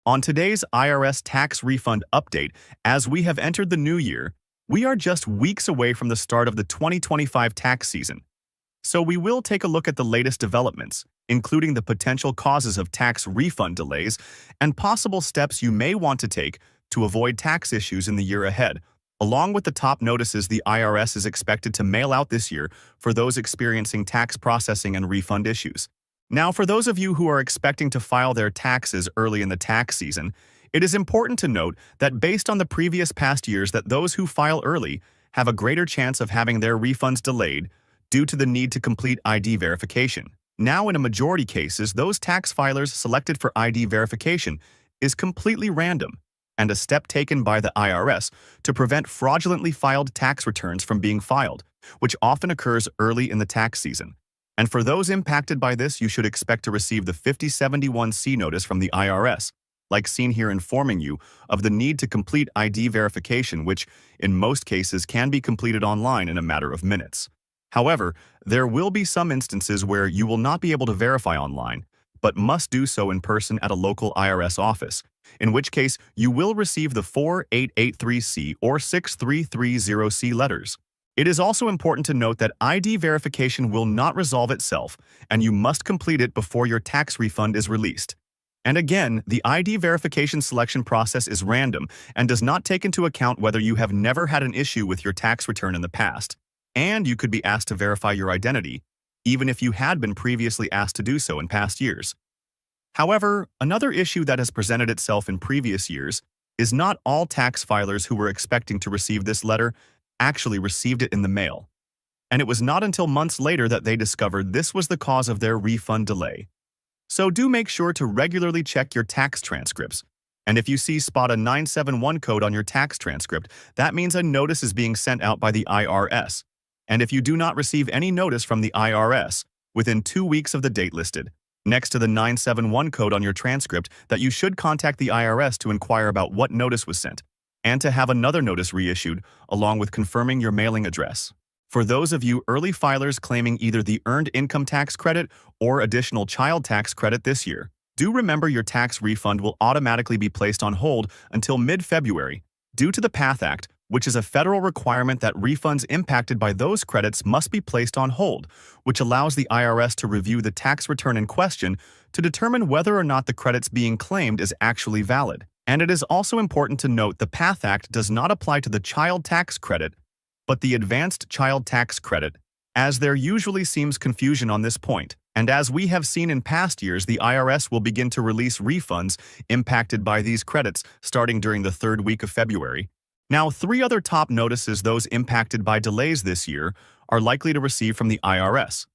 On today's IRS tax refund update, as we have entered the new year, we are just weeks away from the start of the 2025 tax season. So we will take a look at the latest developments, including the potential causes of tax refund delays and possible steps you may want to take to avoid tax issues in the year ahead, along with the top notices the IRS is expected to mail out this year for those experiencing tax processing and refund issues. Now, for those of you who are expecting to file their taxes early in the tax season, it is important to note that based on the previous past years that those who file early have a greater chance of having their refunds delayed due to the need to complete ID verification. Now, in a majority cases, those tax filers selected for ID verification is completely random and a step taken by the IRS to prevent fraudulently filed tax returns from being filed, which often occurs early in the tax season. And for those impacted by this, you should expect to receive the 5071C notice from the IRS, like seen here, informing you of the need to complete ID verification, which in most cases can be completed online in a matter of minutes. However, there will be some instances where you will not be able to verify online, but must do so in person at a local IRS office, in which case you will receive the 4883C or 6330C letters. It is also important to note that ID verification will not resolve itself, and you must complete it before your tax refund is released. And again, the ID verification selection process is random and does not take into account whether you have never had an issue with your tax return in the past, and you could be asked to verify your identity, even if you had been previously asked to do so in past years. However, another issue that has presented itself in previous years is not all tax filers who were expecting to receive this letter actually received it in the mail, and it was not until months later that they discovered this was the cause of their refund delay. So do make sure to regularly check your tax transcripts, and if you spot a 971 code on your tax transcript, that means a notice is being sent out by the IRS. And if you do not receive any notice from the IRS within 2 weeks of the date listed next to the 971 code on your transcript, that you should contact the IRS to inquire about what notice was sent, and to have another notice reissued, along with confirming your mailing address. For those of you early filers claiming either the Earned Income Tax Credit or additional child tax credit this year, do remember your tax refund will automatically be placed on hold until mid-February, due to the PATH Act, which is a federal requirement that refunds impacted by those credits must be placed on hold, which allows the IRS to review the tax return in question to determine whether or not the credits being claimed is actually valid. And it is also important to note the PATH Act does not apply to the child tax credit, but the advanced child tax credit, as there usually seems confusion on this point. And as we have seen in past years, the IRS will begin to release refunds impacted by these credits starting during the third week of February. Now, 3 other top notices those impacted by delays this year are likely to receive from the IRS.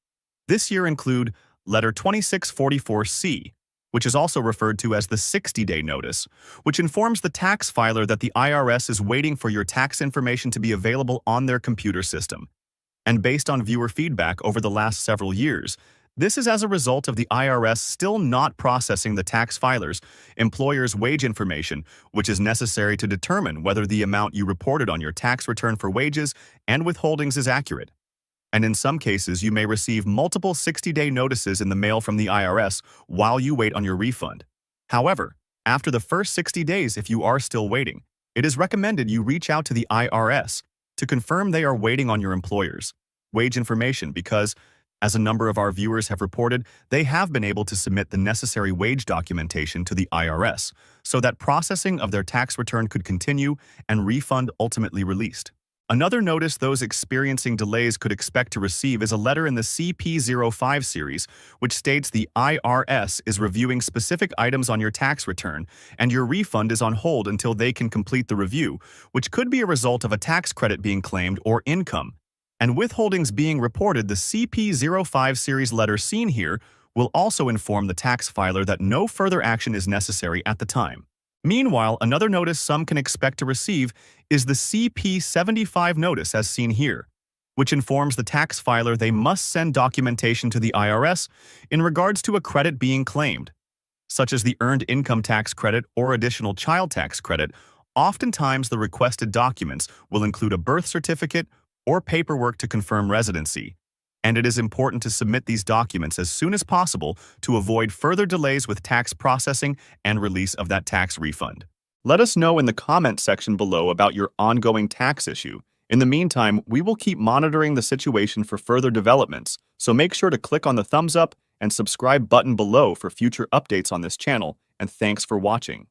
This year include Letter 2644C, which is also referred to as the 60-day notice, which informs the tax filer that the IRS is waiting for your tax information to be available on their computer system. And based on viewer feedback over the last several years, this is as a result of the IRS still not processing the tax filer's employer's wage information, which is necessary to determine whether the amount you reported on your tax return for wages and withholdings is accurate. And in some cases, you may receive multiple 60-day notices in the mail from the IRS while you wait on your refund. However, after the first 60 days, if you are still waiting, it is recommended you reach out to the IRS to confirm they are waiting on your employer's wage information because, as a number of our viewers have reported, they have been able to submit the necessary wage documentation to the IRS so that processing of their tax return could continue and refund ultimately released. Another notice those experiencing delays could expect to receive is a letter in the CP05 series, which states the IRS is reviewing specific items on your tax return, and your refund is on hold until they can complete the review, which could be a result of a tax credit being claimed or income. And withholdings being reported, the CP05 series letter seen here will also inform the tax filer that no further action is necessary at the time. Meanwhile, another notice some can expect to receive is the CP75 notice as seen here, which informs the tax filer they must send documentation to the IRS in regards to a credit being claimed, such as the Earned Income Tax Credit or additional child tax credit. Oftentimes, the requested documents will include a birth certificate or paperwork to confirm residency, and it is important to submit these documents as soon as possible to avoid further delays with tax processing and release of that tax refund. Let us know in the comment section below about your ongoing tax issue. In the meantime, we will keep monitoring the situation for further developments, so make sure to click on the thumbs up and subscribe button below for future updates on this channel, and thanks for watching.